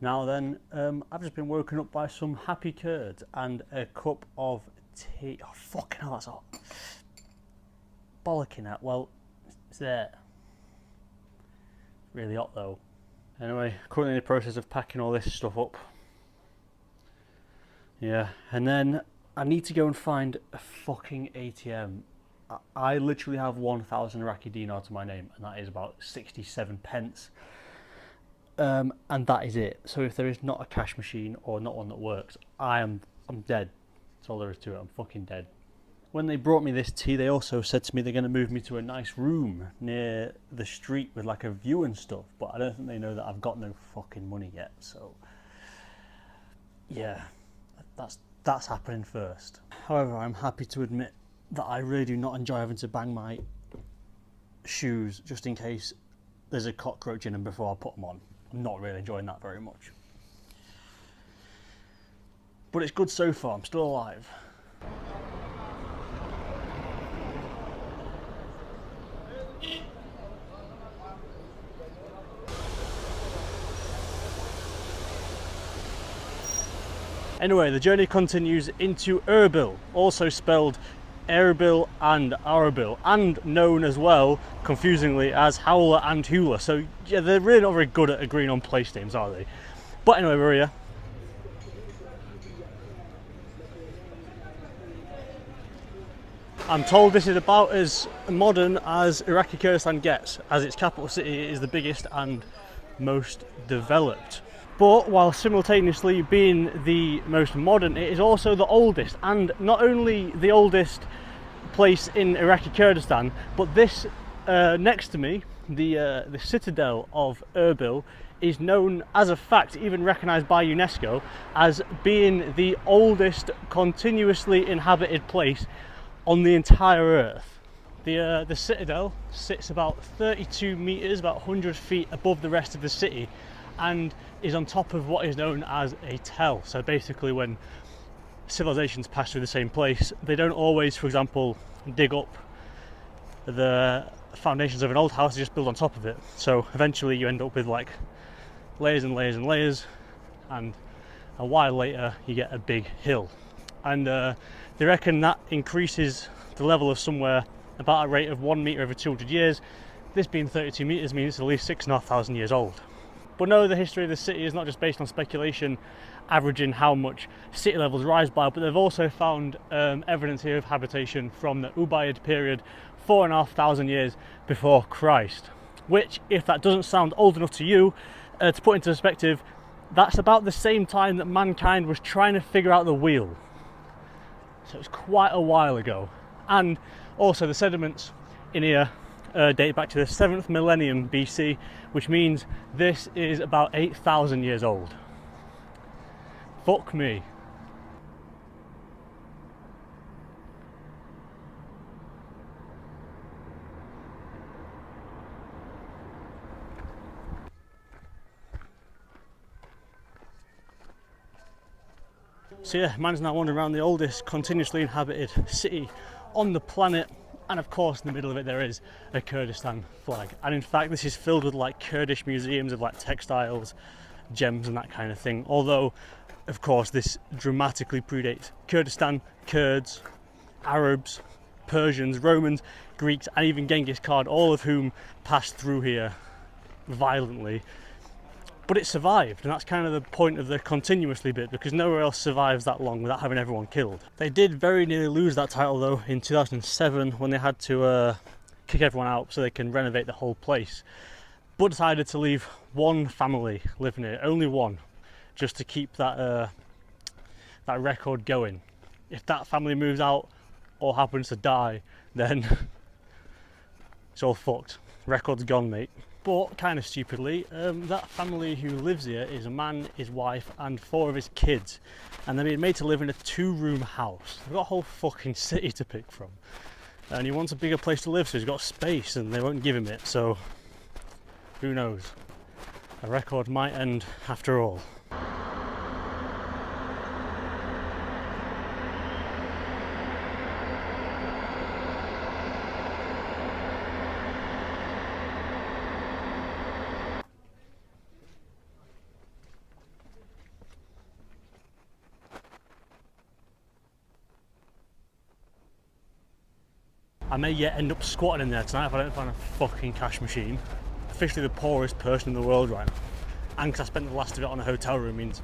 Now then, I've just been woken up by some happy Kurds and a cup of tea. Oh, fucking hell, that's hot. Bollocking at. Well, it's there. Really hot though. Anyway, currently in the process of packing all this stuff up. Yeah, and then I need to go and find a fucking ATM. I literally have 1,000 Iraqi dinar to my name, and that is about 67 pence. And that is it. So if there is not a cash machine or not one that works, I'm dead. That's all there is to it. I'm fucking dead. When they brought me this tea, they also said to me they're going to move me to a nice room near the street with like a view and stuff. But I don't think they know that I've got no fucking money yet. So yeah, that's happening first. However, I'm happy to admit that I really do not enjoy having to bang my shoes just in case there's a cockroach in them before I put them on. I'm not really enjoying that very much. But it's good so far, I'm still alive. Anyway, the journey continues into Erbil, also spelled Erbil and Arbil, and known as well, confusingly, as Howler and Hula. So yeah, they're really not very good at agreeing on place names, are they? But anyway, we're here. I'm told this is about as modern as Iraqi-Kurdistan gets, as its capital city is the biggest and most developed. But while simultaneously being the most modern, it is also the oldest, and not only the oldest place in Iraqi-Kurdistan, but this next to me, the citadel of Erbil, is known as a fact, even recognised by UNESCO, as being the oldest continuously inhabited place on the entire Earth. The citadel sits about 32 metres, about 100 feet above the rest of the city, and is on top of what is known as a tell. So basically when civilizations pass through the same place, they don't always, for example, dig up the foundations of an old house, they just build on top of it. So eventually you end up with like layers and layers and layers, and a while later you get a big hill. And they reckon that increases the level of somewhere about a rate of 1 metre every 200 years. This being 32 metres means it's at least 6,500 years old. But no, the history of the city is not just based on speculation, averaging how much city levels rise by, but they've also found evidence here of habitation from the Ubaid period, 4,500 years before Christ. Which, if that doesn't sound old enough to you, to put into perspective, that's about the same time that mankind was trying to figure out the wheel. So it's quite a while ago. And also the sediments in here date back to the 7th millennium BC, which means this is about 8,000 years old. Fuck me. So yeah, man's now wandering around the oldest continuously inhabited city on the planet. And of course in the middle of it there is a Kurdistan flag, and in fact this is filled with like Kurdish museums of like textiles, gems and that kind of thing, although of course this dramatically predates Kurdistan, Kurds, Arabs, Persians, Romans, Greeks and even Genghis Khan, all of whom passed through here violently. But it survived, and that's kind of the point of the continuously bit, because nowhere else survives that long without having everyone killed. They did very nearly lose that title though in 2007 when they had to kick everyone out so they can renovate the whole place, but decided to leave one family living here, only one, just to keep that that record going. If that family moves out or happens to die, then it's all fucked. Record's gone, mate. But kind of stupidly, that family who lives here is a man, his wife and 4 of his kids, and they're being made to live in a 2-room house. They've got a whole fucking city to pick from, and he wants a bigger place to live, so he's got space and they won't give him it. So who knows, a record might end after all. I may yet end up squatting in there tonight if I don't find a fucking cash machine. Officially the poorest person in the world right now. And because I spent the last of it on a hotel room means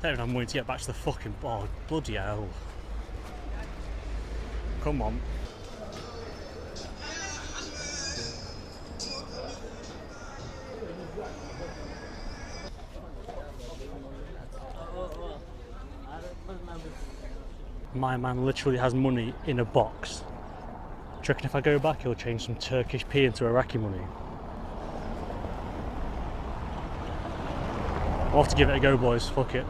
I don't even have money to get back to the fucking bar. Bloody hell. Come on. My man literally has money in a box. Do you reckon if I go back he'll change some Turkish P into Iraqi money? I'll have to give it a go, boys, fuck it.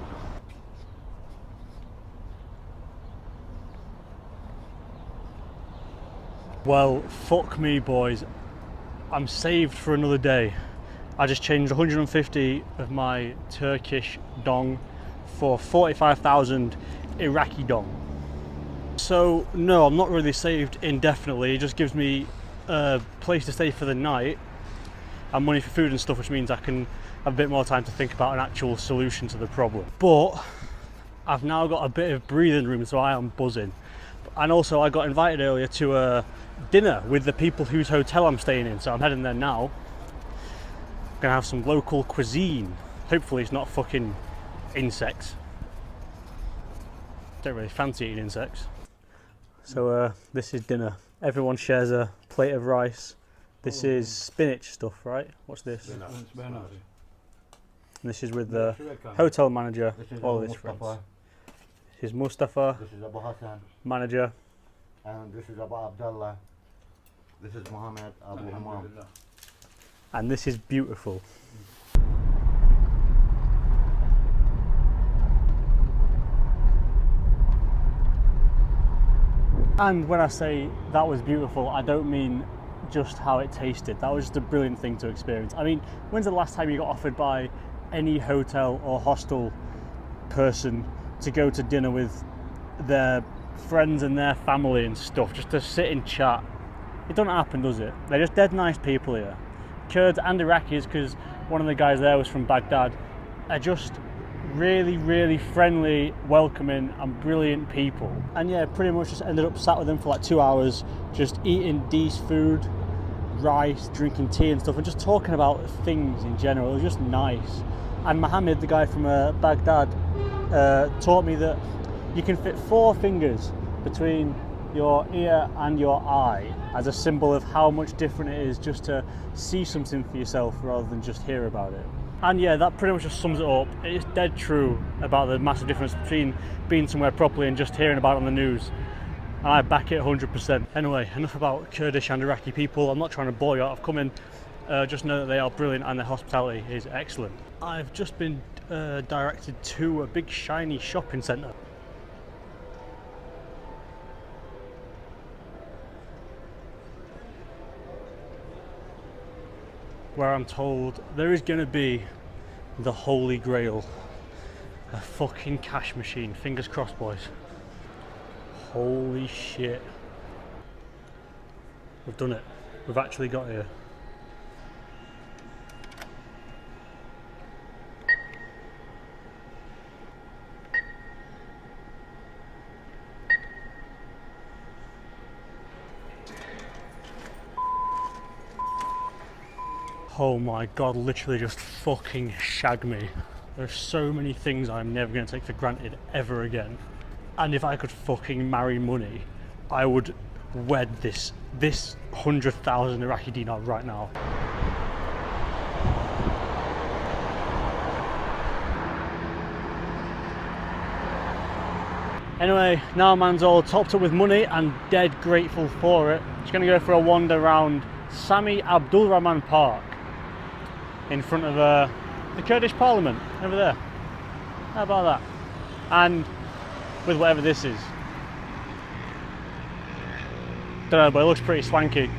Well, fuck me, boys. I'm saved for another day. I just changed 150 of my Turkish dong for 45,000 Iraqi dong. So no, I'm not really saved indefinitely. It just gives me a place to stay for the night and money for food and stuff, which means I can have a bit more time to think about an actual solution to the problem. But I've now got a bit of breathing room, so I am buzzing. And also I got invited earlier to a dinner with the people whose hotel I'm staying in, so I'm heading there now. I'm gonna have some local cuisine. Hopefully it's not fucking insects. Don't really fancy eating insects. So this is dinner. Everyone shares a plate of rice. This is spinach stuff, right? What's this? And this is with the hotel manager, all of his friends. This is Mustafa, this is Abu Hassan, manager. And this is Abu Abdullah. This is Muhammad Abu Hamam. And this is beautiful. And when I say that was beautiful, I don't mean just how it tasted. That was just a brilliant thing to experience. I mean, when's the last time you got offered by any hotel or hostel person to go to dinner with their friends and their family and stuff, just to sit and chat? It doesn't happen, does it? They're just dead nice people here. Kurds and Iraqis, because one of the guys there was from Baghdad, are just really, really friendly, welcoming and brilliant people. And yeah, pretty much just ended up sat with them for like 2 hours, just eating decent food, rice, drinking tea and stuff, and just talking about things in general. It was just nice. And Mohammed, the guy from Baghdad, taught me that you can fit 4 fingers between your ear and your eye as a symbol of how much different it is just to see something for yourself rather than just hear about it. And yeah, that pretty much just sums it up. It's dead true about the massive difference between being somewhere properly and just hearing about it on the news. And I back it 100%. Anyway, enough about Kurdish and Iraqi people. I'm not trying to bore you out. I've come in, just know that they are brilliant and their hospitality is excellent. I've just been directed to a big shiny shopping centre. Where I'm told there is going to be the holy grail, a fucking cash machine. Fingers crossed, boys. Holy shit. We've done it. We've actually got here. Oh my god, literally just fucking shag me. There's so many things I'm never going to take for granted ever again. And if I could fucking marry money, I would wed this 100,000 Iraqi dinar right now. Anyway, now man's all topped up with money and dead grateful for it. Just going to go for a wander around Sami Abdulrahman Park in front of the Kurdish Parliament over there. How about that? And with whatever this is. Don't know, but it looks pretty swanky.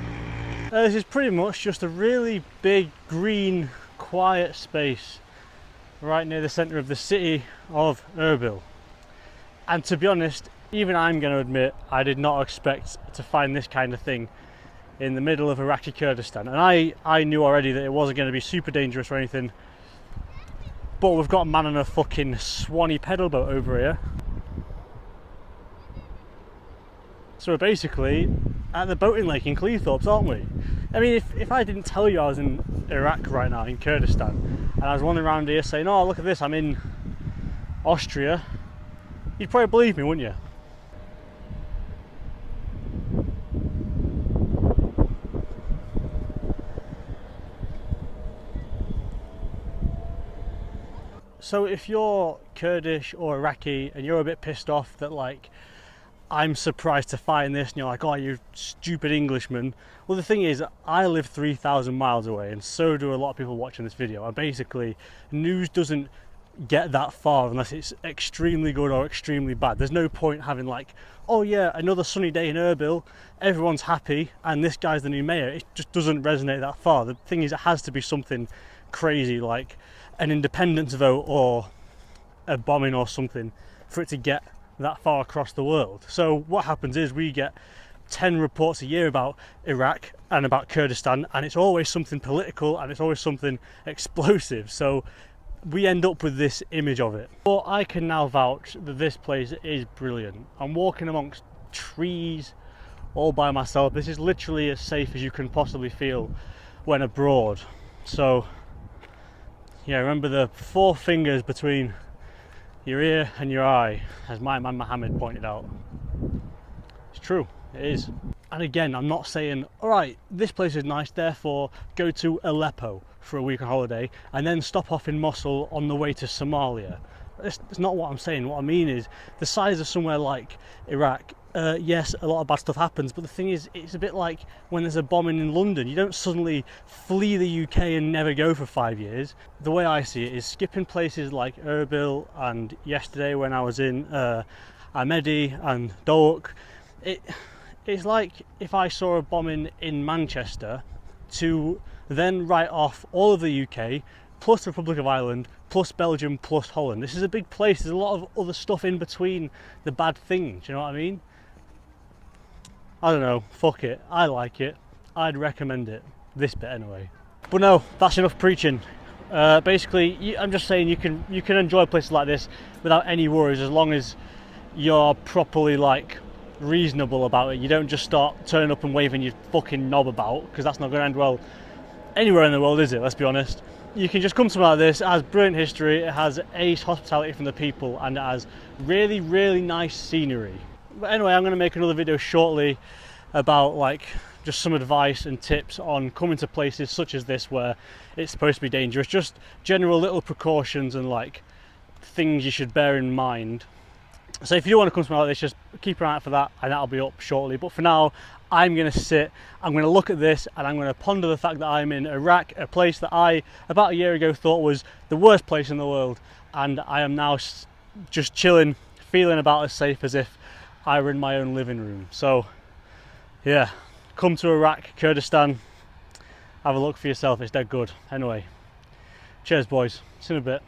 This is pretty much just a really big, green, quiet space right near the centre of the city of Erbil. And to be honest, even I'm going to admit I did not expect to find this kind of thing in the middle of Iraqi-Kurdistan. And I knew already that it wasn't going to be super dangerous or anything. But we've got a man on a fucking swanny pedal boat over here. So we're basically at the boating lake in Cleethorpes, aren't we? I mean, if I didn't tell you I was in Iraq right now, in Kurdistan, and I was wandering around here saying, oh, look at this, I'm in Austria, you'd probably believe me, wouldn't you? So if you're Kurdish or Iraqi and you're a bit pissed off that, like, I'm surprised to find this and you're like, oh, you stupid Englishman. Well, the thing is, I live 3,000 miles away and so do a lot of people watching this video. And basically, news doesn't get that far unless it's extremely good or extremely bad. There's no point having like, oh yeah, another sunny day in Erbil, everyone's happy and this guy's the new mayor. It just doesn't resonate that far. The thing is, it has to be something crazy like an independence vote or a bombing or something for it to get that far across the world. So what happens is we get 10 reports a year about Iraq and about Kurdistan, and it's always something political and it's always something explosive. So we end up with this image of it. But I can now vouch that this place is brilliant. I'm walking amongst trees all by myself. This is literally as safe as you can possibly feel when abroad. So yeah, remember the 4 fingers between your ear and your eye, as my man Mohammed pointed out. It's true, it is. And again, I'm not saying, all right, this place is nice, therefore go to Aleppo for a week on holiday and then stop off in Mosul on the way to Somalia. That's not what I'm saying. What I mean is, the size of somewhere like Iraq, yes, a lot of bad stuff happens, but the thing is, it's a bit like when there's a bombing in London. You don't suddenly flee the UK and never go for 5 years. The way I see it is skipping places like Erbil, and yesterday when I was in Ahmedi and Doak, it's like if I saw a bombing in Manchester to then write off all of the UK, plus the Republic of Ireland, plus Belgium, plus Holland. This is a big place. There's a lot of other stuff in between the bad things, you know what I mean? I don't know, fuck it. I like it. I'd recommend it. This bit anyway. But no, that's enough preaching. Basically, I'm just saying you can enjoy places like this without any worries, as long as you're properly like reasonable about it. You don't just start turning up and waving your fucking knob about, because that's not going to end well anywhere in the world, is it? Let's be honest. You can just come somewhere like this. It has brilliant history, it has ace hospitality from the people, and it has really, really nice scenery. But anyway, I'm going to make another video shortly about like just some advice and tips on coming to places such as this where it's supposed to be dangerous. Just general little precautions and like things you should bear in mind. So if you do want to come somewhere like this, just keep an eye out for that, and that'll be up shortly. But for now, I'm going to sit, I'm going to look at this, and I'm going to ponder the fact that I'm in Iraq, a place that I, about a year ago, thought was the worst place in the world. And I am now just chilling, feeling about as safe as if I were in my own living room. So yeah, come to Iraq, Kurdistan, have a look for yourself, it's dead good. Anyway, cheers boys, see you in a bit.